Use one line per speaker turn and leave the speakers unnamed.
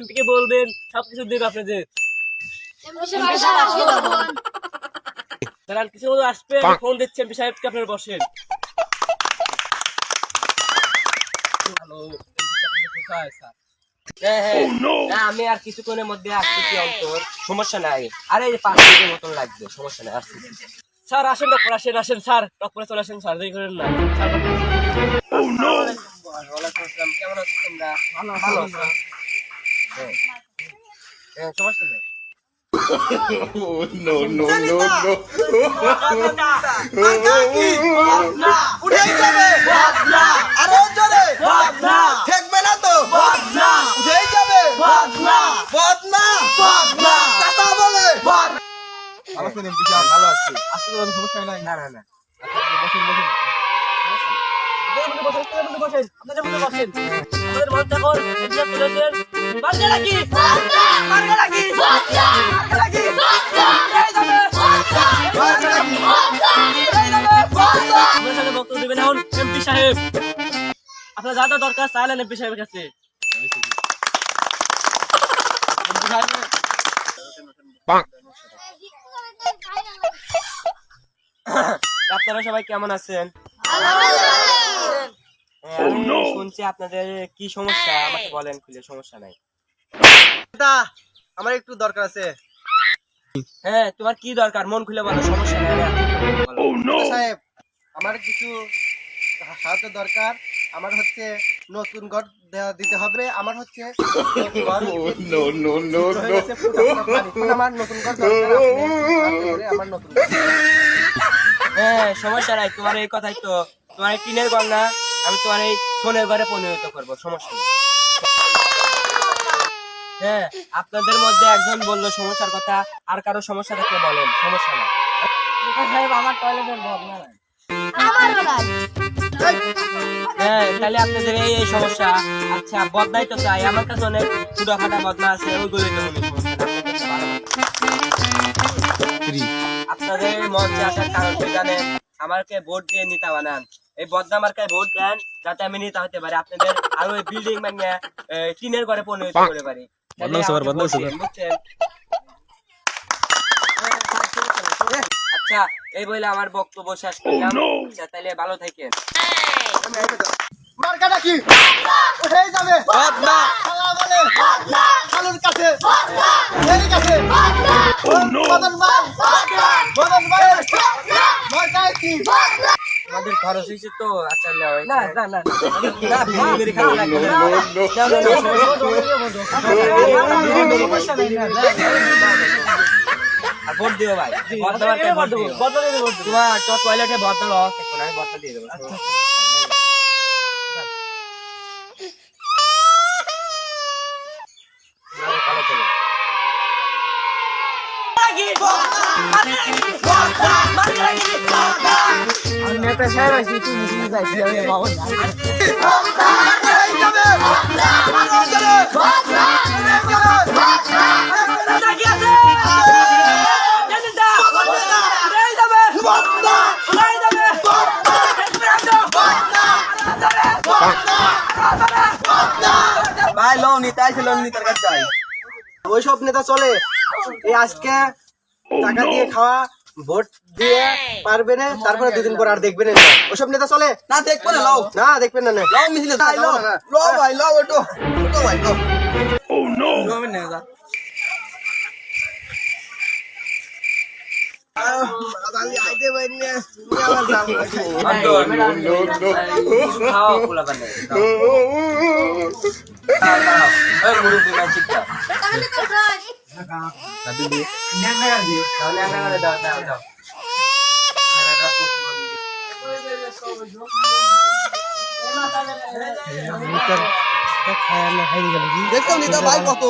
MP কে বলবেন সবকিছু দেবে আপনাদের। দাঁড়ান কিছু আসবে, ফোন দিচ্ছি এমপি সাহেবকে, আপনারা বসেন। হ্যালো, এমপি সাহেব কোথায় স্যার? হ্যাঁ হ্যাঁ আমি আর কিছুক্ষণের মধ্যে আসতেছি অন্তর, সমস্যা নাই। আরে 5 মিনিটের মতন লাগবে, সমস্যা নাই আসতেছি। স্যার আসেন ডক্টর, আসেন আসেন স্যার, ডক্টরে চলে আসেন স্যার, দেরি করেন না স্যার। ওয়ালাইকুম আসসালাম, কেমন আছেন তোমরা? ভালো স্যার। হ্যাঁ সমস্যা নেই।
No, no, no, no.
উঠেই যাবে আরো জোরে ঠেকবে না তো উঠেই যাবে বদনা কথা বলে ভালো আছেন এমপি সাহেব? ভালো আছি। আসতে তো সমস্যা নাই। না না না বসেন বসেন
আমাদের মন থাকুন, এমপি সাহেব চলে আসেন। বাজে নাকি? বাজে নাকি? আপনার সাথে বক্তব্য দেবেন এখন এমপি সাহেব। আপনার যা যা দরকার চাইলেন এমপি সাহেবের কাছে। আপনারা সবাই কেমন আছেন? শুনছি আপনাদের কি সমস্যা, আমাকে বলেন খুলে, সমস্যা নাই।
আমার একটু দরকার আছে
হ্যাঁ তোমার কি দরকার মন খুলে বলো, সমস্যা নাই।
সাহেব। আমার কিছু সাহায্য দরকার। আমার হচ্ছে নতুন ঘর দিতে হবে। আমার হচ্ছে
No, no, no, no.
আমার নতুন ঘর দরকার। আমার নতুন ঘর।
হ্যাঁ সমস্যা নাই, তোমার এই কথাই তো, তোমার এই টিনের ঘর না, আমি তোমার এই ফোনের ঘরে পরিণত করবো, সমস্যা নেই। হ্যাঁ আপনাদের মধ্যে একজন বললো সমস্যার কথা, আর কারো সমস্যা থাকলে বলেন, সমস্যা নাই।
সাহেব আমার টয়লেটের ভাবনা নাই।
হ্যাঁ তাহলে আপনাদের এই এই সমস্যা। আচ্ছা বদনাই তো চাই, আমার কাছে অনেক ফুটা ফাটা বদনা আছে, ওইগুলোই তো মনে আপনাদের মঞ্চে আসার কারণ কি জানেন? আমাকে ভোট দিয়ে নেতা বানান, এই বদনা মার্কায় ভোট দেন যাতে আমি নেতা হতে পারি, আপনাদের আরো এই বিল্ডিং মানে টিনের ঘরে পরিণত করে পারি। বুঝছেন? আচ্ছা এই বলে আমার বক্তব্য শেষ করলাম। আচ্ছা তাহলে ভালো থাকেন।
মার্কাটা কি? উঠেই যাবে বদনা শালা বলে শালুর কাছে এই কাছে মদন ভাই মার্কা কি?
আমাদের খরচ হয়েছে তো, আচ্ছা না
না না না
আর ভোট দিও ভাই, বদনা মার্কায় ভোট দিও। তোমার টয়লেটে বদনা লস এখন, আমি বদনা দিয়ে দেবো। ভালো থেকো।
নেতা সাহেব আইছি তুই মিটিং যাইছি আমি বাবা ভাই লোন নিতে আইছে, লোন নিতে কাছে যাই। ওইসব নেতা চলে এই আজকে টাকা দিয়ে খাওয়া, ভোট দিয়ে পারবে না, তারপরে 2 দিন পর আর দেখবে না। ওইসব নেতা চলে না, দেখবে না, লাও না দেখবেন না, লাও মিছিলে লো ভাই লাও একটু ভাই লাও। ও নো আমি না যা আদালি আইতে বাইনে তুমি আমার দাম
খাও পোলা বানাই এই মুরুব্বি না চিৎকার না দিদি নেনা গাজি তাহলে নেনা দাও দাও দাও
দেখো নিতা ভাই কত